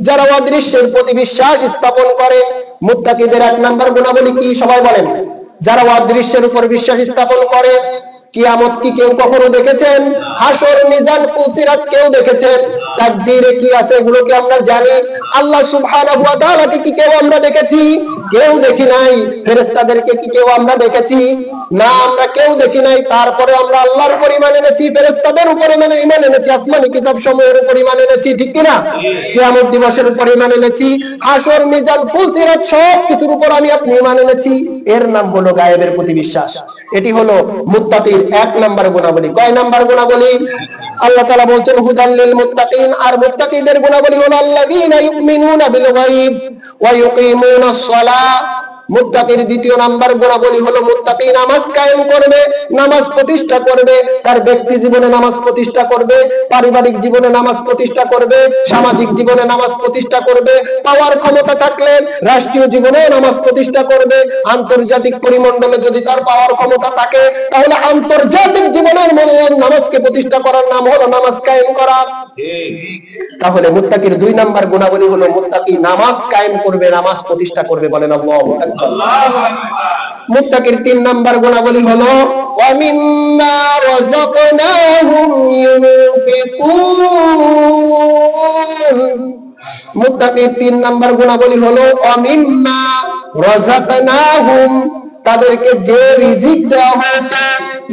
যারা অদৃশ্যের প্রতি বিশ্বাস স্থাপন করে। মুত্তাকিদের এক নাম্বার গুণাবলী কি সবাই বলেন? যারা অদৃশ্যের উপর বিশ্বাস স্থাপন করে। কিয়ামত কি কেউ কখনো দেখেছেন? হাসর, মিজান, ফুলসিরাত কেউ দেখেছেন? তাকদীরে কি আছে এগুলো কি আমরা জানি? আল্লাহ সুবহানাহু ওয়া তাআলাকে কি কেউ আমরা দেখেছি? কেউ দেখি নাই। ফেরেশতাদেরকে কি কেউ আমরা দেখেছি? না, আমরা কেউ দেখি নাই। তারপরে আমরা আল্লাহর উপর ঈমান এনেছি, ফেরেশতাদের উপর ঈমান এনেছি, আসমানি কিতাব সমূহের উপর ঈমান এনেছি, ঠিক কি না? কিয়ামত দিবসের উপর ঈমান এনেছি, হাসর, মিজান, ফুলসিরাত সব কিছুর উপর আমি আপনি ঈমান এনেছি। এর নাম হলো গায়েবের প্রতি বিশ্বাস। এটি হলো মুত্তাকির এক নাম্বার গুণাবলী। কয় নাম্বার গুণাবলী? আল্লাহ তাআলা বলছেন হুদাল লিল মুত্তাকিন। আর মুত্তাকিদের গুণাবলী হলো আল্লাযীনা ইউমিনুনা বিল গায়ব ওয়া ইউকিমুনাস সালাহ। মুত্তাকির দ্বিতীয় নাম্বার গুণাবলী হলো মুত্তাকি নামাজ কায়েম করবে, নামাজ প্রতিষ্ঠা করবে। তার ব্যক্তি জীবনে নামাজ প্রতিষ্ঠা করবে, পারিবারিক জীবনে নামাজ প্রতিষ্ঠা করবে, সামাজিক জীবনে নামাজ প্রতিষ্ঠা করবে, পাওয়ার ক্ষমতা থাকলে রাষ্ট্রীয় জীবনে নামাজ প্রতিষ্ঠা করবে, আন্তর্জাতিক পরিমণ্ডলে যদি তার পাওয়ার ক্ষমতা থাকে তাহলে আন্তর্জাতিক জীবনের নামাজকে প্রতিষ্ঠা করার নাম হলো নামাজ কায়েম করা। তাহলে মুত্তাকির দুই নাম্বার গুণাবলী হলো মুত্তাকি নামাজ কায়েম করবে, নামাজ প্রতিষ্ঠা করবে। বলেন আল্লাহু আকবার। মুত্তাকির তিন নাম্বার গুণাবলী হলো ওয়া মিম্মা রাযাকনাহুম ইউনফিকুন। মুত্তাকির তিন নাম্বার গুণাবলী হলো ওয়া মিম্মা রাযাকনাহুম, তাদেরকে যে রিজিক দেওয়া হয়েছে,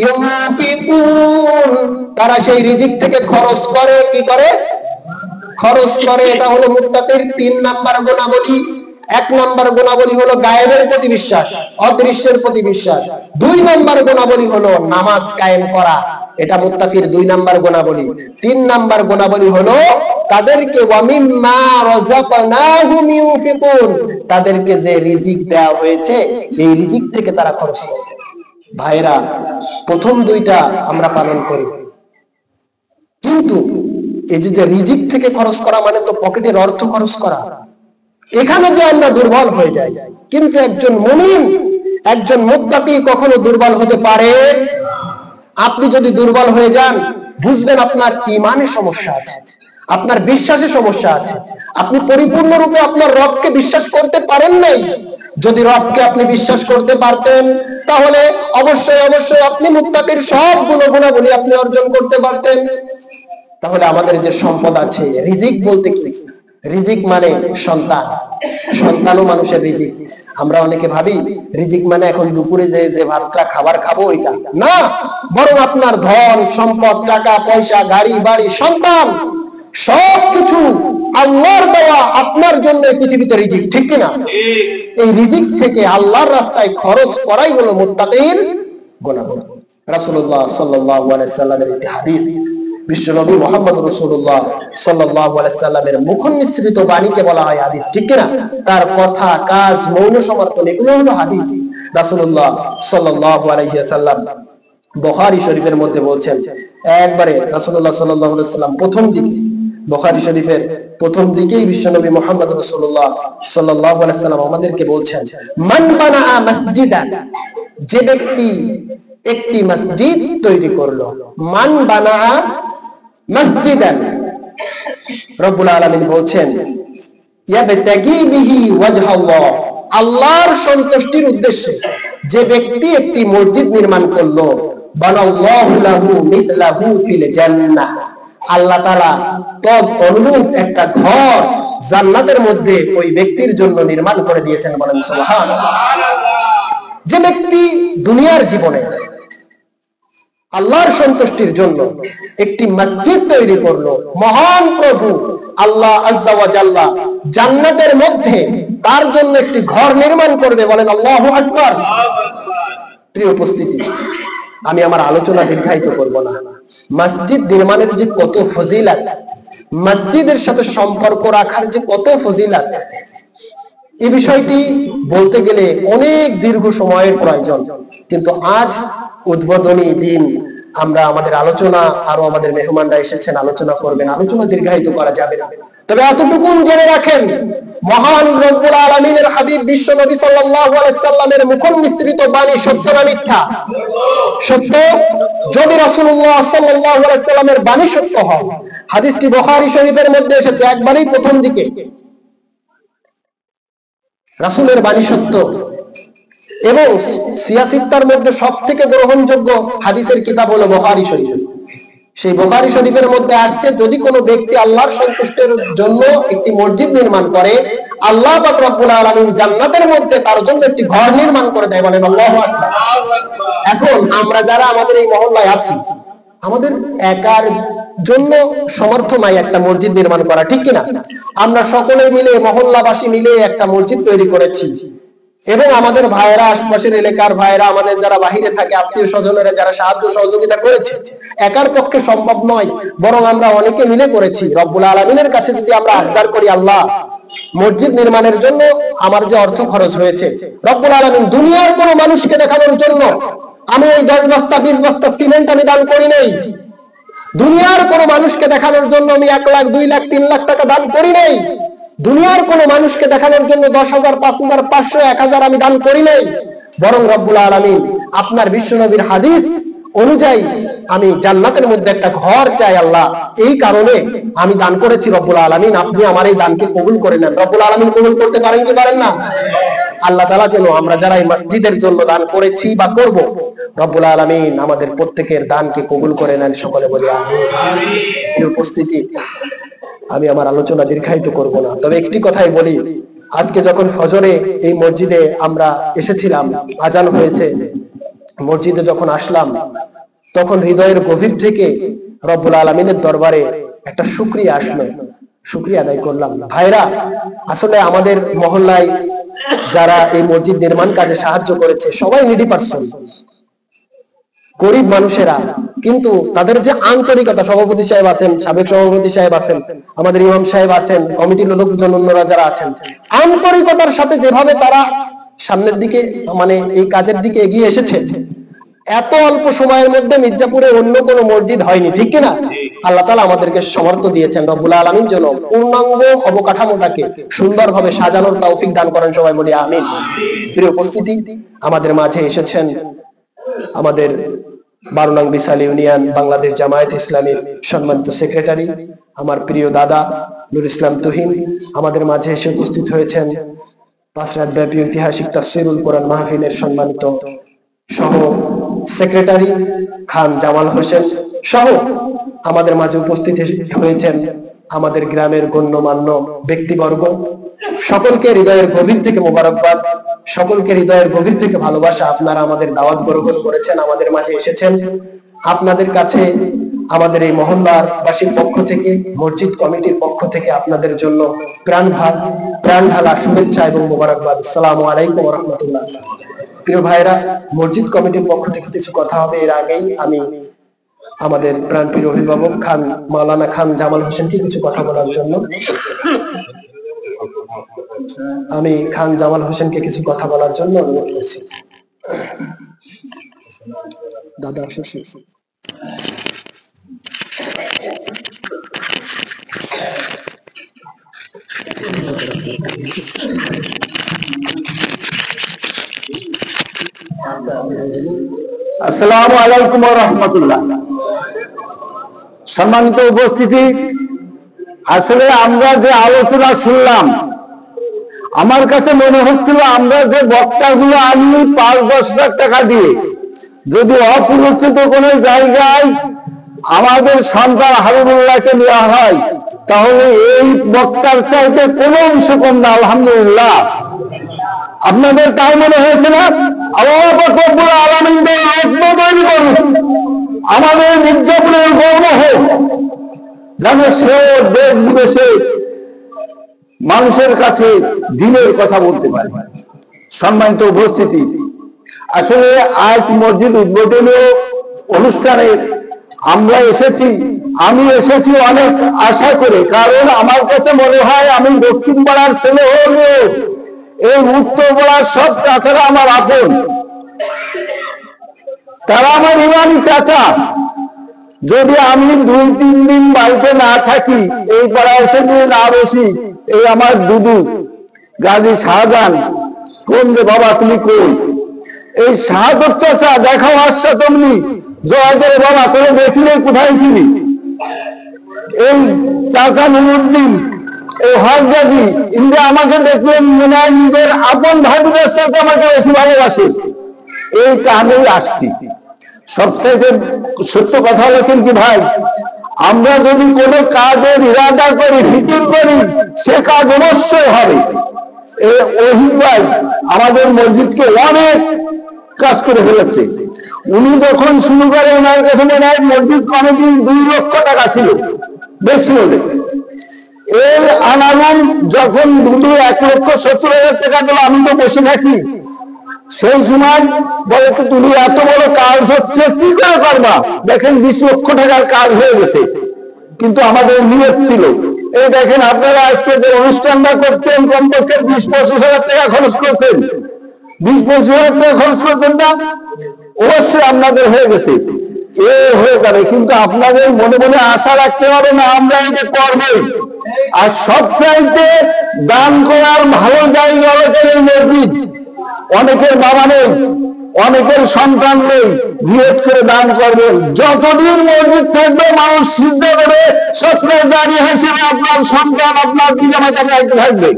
ইউনফিকুন, তারা সেই রিজিক থেকে খরচ করে। কি করে? খরচ করে। এটা হলো মুত্তাকির তিন নাম্বার গুণাবলী। এক নাম্বার গুণাবলী হলো গায়েবের প্রতি বিশ্বাস, অদৃশ্যের প্রতি বিশ্বাস। দুই নাম্বার গুণাবলী হলো নামাজ কায়েম করা, এটা মুত্তাকির দুই নাম্বার গুণাবলী। তিন নাম্বার গুণাবলী হলো তাদেরকে ওয়া মিম্মা রাযাকনাহুম ইউনফিকুন, তাদেরকে যে রিজিক দেওয়া হয়েছে এই রিজিক থেকে তারা খরচ করে। ভাইরা, প্রথম দুইটা আমরা পালন করি, কিন্তু এই যে রিজিক থেকে খরচ করা মানে তো পকেটের অর্থ খরচ করা, এখানে যে আমরা দুর্বল হয়ে যাই। কিন্তু একজন মুমিন, একজন মুত্তাকি কখনো দুর্বল হতে পারে? আপনি যদি দুর্বল হয়ে যান, বুঝবেন আপনার ঈমানে সমস্যা আছে, আপনার বিশ্বাসে সমস্যা আছে। আপনি পরিপূর্ণরূপে আপনার রবকে বিশ্বাস করতে পারেন নাই। যদি রবকে আপনি বিশ্বাস করতে পারতেন তাহলে অবশ্যই অবশ্যই আপনি মুত্তাকির সবগুলো গুণাবলী আপনি অর্জন করতে পারতেন। তাহলে আমাদের যে সম্পদ আছে, রিজিক বলতে কি? রিজিক মানে সন্তান, সন্তানও মানুষের রিজিক। আমরা অনেকে ভাবি রিজিক মানে এখন দুপুরে যে ভাতটা খাবার খাবো ওইটা না, বরং আপনার ধন সম্পদ, টাকা পয়সা, গাড়ি বাড়ি, সন্তান, সবকিছু আল্লাহর দেওয়া আপনার জন্য পৃথিবীতে রিজিক, ঠিক কিনা? এই রিজিক থেকে আল্লাহর রাস্তায় খরচ করাই হলো মুত্তাকির গুণাবলী। রাসূলুল্লাহ সাল্লাল্লাহু আলাইহি সাল্লামের একটি হাদিস, বিশ্বনবী মুহাম্মদ রাসূলুল্লাহ সাল্লাল্লাহু আলাইহি সাল্লামের মুখনিসৃত বাণীকে বলা হয় হাদিস, ঠিক কিনা? তার কথা, কাজ, মৌন সমর্থন এগুলো হলো হাদিস। রাসূলুল্লাহ সাল্লাল্লাহু আলাইহি সাল্লাম বুখারী শরীফের মধ্যে বলছেন, একবারে রাসূলুল্লাহ সাল্লাল্লাহু আলাইহি সাল্লাম প্রথম দিকে, বুখারী শরীফের প্রথম দিকেই বিশ্বনবী মুহাম্মদ রাসূলুল্লাহ সাল্লাল্লাহু আলাইহি সাল্লাম আমাদেরকে বলছেন, মান বানা মসজিদান, যে ব্যক্তি একটি মসজিদ তৈরি করলো, মান বানা মসজিদান, রব্বুল আলামিন বলছেন ইয়াবতাগি বিহি ওয়াজহাল্লাহ, আল্লাহর সন্তুষ্টির উদ্দেশ্যে যে ব্যক্তি একটি মসজিদ নির্মাণ করলো, বানাল্লাহু লাহু মিসলাহু ফিল জান্নাহ, আল্লাহ তাআলা তদ অনুরূপ একটা ঘর জান্নাতের মধ্যে ওই ব্যক্তির জন্য নির্মাণ করে দিয়েছেন। বলেন সুবহানাল্লাহ। যে ব্যক্তি দুনিয়ার জীবনে আল্লাহর সন্তুষ্টির জন্য একটি মসজিদ তৈরি করলো, মহান প্রভু আল্লাহ আজ্জা ওয়া জাল্লা জান্নাতের মধ্যে তার জন্য একটি ঘর নির্মাণ করবে। বলেন আল্লাহু আকবার। প্রিয় উপস্থিতি, আমি আমার আলোচনা দীর্ঘায়িত করব না। মসজিদ নির্মাণের যে কত ফজিলত, মসজিদের সাথে সম্পর্ক রাখার যে কত ফজিলত, এই বিষয়টি বলতে গেলে অনেক দীর্ঘ সময়ের প্রয়োজন। কিন্তু আজ উদ্বোধনী দিন, আমরা আমাদের আলোচনা, আরো আমাদের মেহমানরা এসেছেন, আলোচনা করবেন, আলোচনা দীর্ঘায়িত করা যাবে না। তবে এতটুকুন জেনে রাখেন, মহান রব্বুল আলামিনের হাবিব বিশ্ব নবী সাল্লাল্লাহু আলাইহি সাল্লামের মুখনিসৃত বাণী সত্য না মিথ্যা? সত্য। যদি রাসূলুল্লাহ সাল্লাল্লাহু আলাইহি সাল্লামের বাণী সত্য হয়, হাদিসটি বুখারী শরীফের মধ্যে এসেছে একবারই প্রথম দিকে, রাসূলের বাণী সত্য এবং সিয়াসিত্তার মধ্যে সবথেকে গ্রহণযোগ্য হাদিসের কিতাব হলো বুখারী শরীফ। সেই বুখারী শরীফের মধ্যে আসছে, যদি কোনো ব্যক্তি আল্লাহর সন্তুষ্টির জন্য একটি মসজিদ নির্মাণ করে, আল্লাহ পাক রব্বুল আলামিন জান্নাতের মধ্যে তার জন্য একটি ঘর নির্মাণ করে দেয়। বলেন আল্লাহু আকবার। এখন আমরা যারা আমাদের এই মহল্লায় আছি, আমাদের একার জন্য সমর্থ নাই একটা মসজিদ নির্মাণ করা, ঠিক কিনা? আমরা সকলে মিলে, মহল্লাবাসী মিলে একটা মসজিদ তৈরি করেছি এবং আমাদের ভাইয়েরা, আশপাশের এলাকার ভাইয়েরা, আমাদের যারা বাহিরে থাকে, আত্মীয় স্বজনেরা যারা সাহায্য সহযোগিতা করেছে, একার পক্ষে সম্ভব নয়, বরং আমরা অনেকে মিলে করেছি। রব্বুল আলামিনের কাছে যদি আমরা আবদার করি, আল্লাহ মসজিদ নির্মাণের জন্য আমার যে অর্থ খরচ হয়েছে, রব্বুল আলামিন দুনিয়ার কোনো মানুষকে দেখানোর জন্য আমি এই 10 বস্তা 20 বস্তা সিমেন্ট আমি দান করি নাই, দুনিয়ার কোনো মানুষকে দেখানোর জন্য আমি 1 লাখ 2 লাখ 3 লাখ টাকা দান করি নাই, দুনিয়ার কোনো মানুষকে দেখানোর জন্য 10,000 5,000 500 1,000 আমি দান করি নাই, বরং রব্বুল আলামিন আপনার বিশ্বনবীর হাদিস অনুযায়ী আমি জান্নাতের মধ্যে একটা ঘর চাই আল্লাহ, এই কারণে আমি দান করেছি। রব্বুল আলামিন আপনি আমার এই দানকে কবুল করে নেন। রব্বুল আলামিন কবুল করতে পারেন কি পারেন না? আল্লাহ তাআলা যেন আমরা যারা এই মসজিদের জন্য দান করেছি বা করব, রব্বুল আলামিন আমাদের প্রত্যেকের দানকে কবুল করে নেন। সকলে বলি আমিন। উপস্থিতি, আমি আমার আলোচনা দীর্ঘায়িত করব না, তবে একটি কথাই বলি, আজকে যখন ফজরে এই মসজিদে আমরা এসেছিলাম, আজান হয়েছে, মসজিদে যখন আসলাম, তখন হৃদয়ের গভীর থেকে রব্বুল আলামিনের দরবারে একটা শুকরিয়া আসলো, শুকরিয়া আদায় করলাম। ভাইরা, আসলে আমাদের মহল্লায় যারা এই মসজিদ নির্মাণ কাজে সাহায্য করেছে সবাই নিডি পারসন, গরিব মানুষেরা, কিন্তু তাদের যে আন্তরিকতা, সভাপতি সাহেব আছেন, সাবেক সভাপতি সাহেব আছেন, আমাদের ইমাম সাহেব আছেন, কমিটির লোকজন অন্যরা যারা আছেন, আন্তরিকতার সাথে যেভাবে তারা সামনের দিকে মানে এই কাজের দিকে এগিয়ে এসেছে, এত অল্প সময়ের মধ্যে মির্জাপুরে অন্য কোনো মসজিদ হয়নি, ঠিক কিনা? আল্লাহ তাআলা আমাদেরকে সমর্থ দিয়েছেন। রব্বুল আলামিন যেন পূর্ণাঙ্গ অবকাঠামোটাকে সুন্দরভাবে সাজানোর তৌফিক দান করেন। সবাই বলি আমিন। প্রিয় উপস্থিতি, আমাদের মাঝে এসেছেন আমাদের 12 নং বিশাল ইউনিয়ন বাংলাদেশ জামায়াত ইসলামীর সম্মানিত সেক্রেটারি, আমার প্রিয় দাদা নুর ইসলাম তুহিন। আমাদের মাঝে এসে উপস্থিত হয়েছেন 5 রাত ব্যাপী ঐতিহাসিক তাফসীরুল কোরআন মাহফিলের সম্মানিত সহ সেক্রেটারি খান জামাল হোসেন সহ আমাদের মাঝে উপস্থিত হয়েছেন আমাদের গ্রামের গণ্যমান্য ব্যক্তিবর্গ। সকলকে হৃদয়ের গভীর থেকে মোবারকবাদ, সকলকে হৃদয়ের গভীর থেকে ভালোবাসা। আপনারা আমাদের দাওয়াত গ্রহণ করেছেন, আমাদের মাঝে এসেছেন। আপনাদের কাছে আমাদের এই মহল্লার বাসীর পক্ষ থেকে, মসজিদ কমিটির পক্ষ থেকে আপনাদের জন্য প্রাণ ঢালা শুভেচ্ছা এবং মোবারকবাদ। আসসালামু আলাইকুম ওয়া রাহমাতুল্লাহ। প্রিয় ভাইরা, মসজিদ কমিটির পক্ষ থেকে কিছু কথা হবে। এর আগেই আমি আমাদের প্রাণপ্রিয় অভিভাবক খান মাওলানা খান জামাল হোসেনকে কিছু কথা বলার জন্য অনুরোধ করছি। দাদা আসসালামু আলাইকুম ওয়া রাহমাতুল্লাহ। সম্মানিত উপস্থিতি, আসলে আমরা যে আলোচনা শুনলাম, আমার কাছে মনে হচ্ছিল আমরা যে বক্তাগুলো আনি 5-10 লাখ টাকা দিয়ে যদি অপরিচিত কোনো জায়গায় আমাদের সন্তান হাবিবুল্লাহকে নেওয়া হয়, তাহলে এই বক্তার চাইতে কোনো অংশ কম না। আলহামদুলিল্লাহ। আপনাদের তাই মনে হয়েছে না? আল্লাহ পাক রব্বুল আলামিন তৈরি করুন, আমাদের মির্জাপুরের গর্ব হোক, যেন সে দেশ বিদেশে মানুষের কাছে দিনের কথা বলতে পারে। সম্মানিত উপস্থিতি, আসলে আজ মসজিদ উদ্বোধনী অনুষ্ঠানে আমরা এসেছি, আমি এসেছি অনেক আশা করে, কারণ আমার কাছে মনে হয় আমি দক্ষিণ পাড়ার ছেলে হলেও এই উত্তর পাড়ার সব চাচারা আমার আপন, তারা আমার ইমানি চাচা। যদি আমি 2-3 দিন বাড়িতে না থাকি, এই পাড়ায় এসে যদি না বসি, এই আমার দুদু গাজী শাহজাহান কোন রে বাবা তুমি কই, এই শাহাদত চাচা দেখাও আসছে তুমি, জয়দের বাবা তোরে দেখিলে কোথায় ছিলি, এই চাচা নুরুদ্দিন, এই হজগাজী ইন্দ্রা আমাকে দেখলেন মনে হয় নিজের আপন ভাইদের সাথে আমাকে বেশি ভালোবাসে, এই কারণেই আসছি। সবচেয়ে সত্য কথা হলো কি ভাই, আমরা যদি কোনো কাজের ইরাদা করি, ফিকির করি, সে কাজ অবশ্যই হবে। এই ওহিদ ভাই আমাদের মসজিদকে অনেক কাজ করে ফেলেছে। উনি যখন শুরু করে ওনার কাছে মনে হয় মসজিদ কমিটির 2 লক্ষ টাকা ছিল বেশি হলে, এই আনারুন যখন 1,70,000 টাকা দিল, আমি তো বসে থাকি, সেই সময় বলে তুমি এত বড় কাজ হচ্ছে কি করে করবা, দেখেন 20 লক্ষ টাকার কাজ হয়ে গেছে, কিন্তু আমাদের নিয়ত ছিল। এই দেখেন আপনারা আজকে যে অনুষ্ঠানটা করছেন কমপক্ষে 20-25,000 টাকা খরচ করছেন, 20-25,000 টাকা খরচ করছেন না, অবশ্যই আপনাদের হয়ে গেছে, এ হয়ে যাবে, কিন্তু আপনাদের মনে মনে আশা রাখতে হবে না আমরা এটা করবই। আর সবচাইতে দান করার ভালো জায়গা হচ্ছে এই মসজিদ। অনেকের বাবা নেই, অনেকের সন্তান নেই, নিয়ত করে দান করবেন, যতদিন মসজিদ থাকবে মানুষ সিজদা দেবে, সৎকার জারি হিসেবে আপনার সন্তান আপনার পিতামাতা দায়িত্ব থাকবে,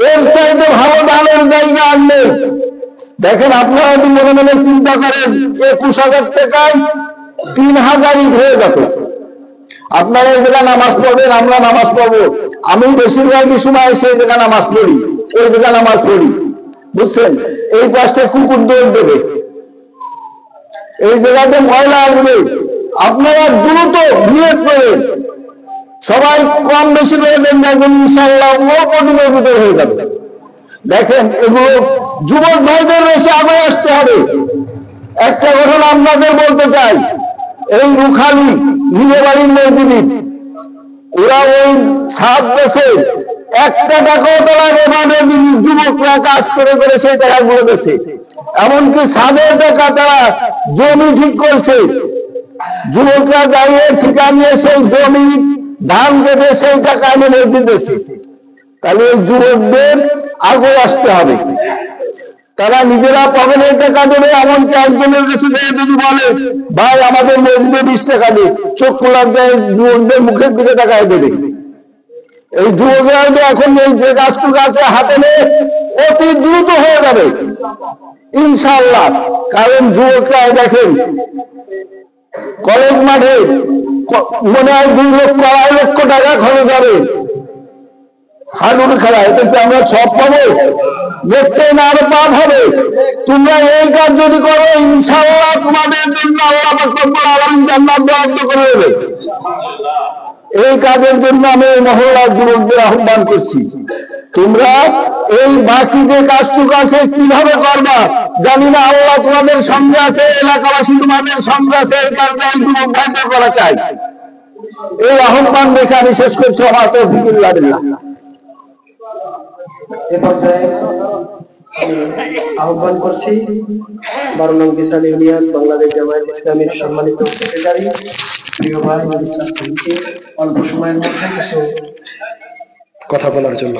এর চাইতে ভালো দানের জায়গা আর নেই। দেখেন আপনারা যদি মনে মনে চিন্তা করেন 21,000 টাকায় 3,000 ইট হয়ে যেত, আপনারা এই জায়গায় নামাজ পড়বেন, আমরা নামাজ পড়বো, আমি বেশিরভাগই সময় সেই জায়গায় নামাজ পড়ি, ওই জায়গায় নামাজ পড়ি, বুঝছেন, এই পাশটা কুকুর দৌড় দেবে, এই জায়গাতে ময়লা আসবে, আপনারা দ্রুত নিয়ত করেন, সবাই কম বেশি করে দেন, দেখবেন ইনশাআল্লাহ ও প্রতিমার ভিতরে হয়ে যাবে। দেখেন এগুলো যুবক ভাইদের বেশি আগে আসতে হবে। একটা ঘটনা আপনাদের বলতে চাই, এই রুখালি নিজে বাড়ির মসজিদ, ওরা ওই 7 দেশে 1 টাকাও তারা যুবকরা কাজ করে করে সেই টাকাগুলো গেছে, এমনকি 7 টাকা তারা জমি ঠিক করছে, যুবকরা যাইয়ে ঠিকা নিয়ে সেই জমি ধান কেটে সেই টাকা এনে মসজিদ দিয়েছে। তাহলে এই যুবকদের আগে আসতে হবে, তারা নিজেরা পকেটের টাকা দেবে, এমনকি একজনের কাছে যদি বলে ভাই আমাদের মসজিদে 20 টাকা দে, চোখ খোলার দেয় যুবকদের মুখের দিকে টাকায় দেবে। এই যুবকরা এখন এই যে গাছটুকু আছে হাতে নিয়ে অতি দ্রুত হয়ে যাবে ইনশাআল্লাহ, কারণ যুবকরা দেখেন কলেজ মাঠে মনে হয় 2-2.5 লক্ষ টাকা খরচ হবে হাডুর খেলা, এটা কি আমরা সব পাবো? দেখতে না আরো পাপ হবে। তোমরা এই কাজ যদি করো ইনশাআল্লাহ তোমাদের জন্য আল্লাহ পাক রব্বুল আলামিন জান্নাত বরাদ্দ করে দেবে। এই কাজের জন্য আমি মহল্লার যুবকদের আহ্বান করছি, তোমরা এই বাকি যে কাজটুকু আছে কিভাবে করবা জানি না, আল্লাহ তোমাদের সঙ্গে আছে, এলাকাবাসী তোমাদের সঙ্গে আছে, এই কারণে এই যুবক ভাইদের করা চাই। এই আহ্বান রেখে আমি শেষ করছি, আমার তৌফিক বিল্লাহ। এ পর্যায়ে আমি আহ্বান করছি 12 নং বিশাল ইউনিয়ন বাংলাদেশ জামায়াত ইসলামীর সম্মানিত সেক্রেটারি প্রিয় ভাই অল্প সময়ের মধ্যে কিছু কথা বলার জন্য।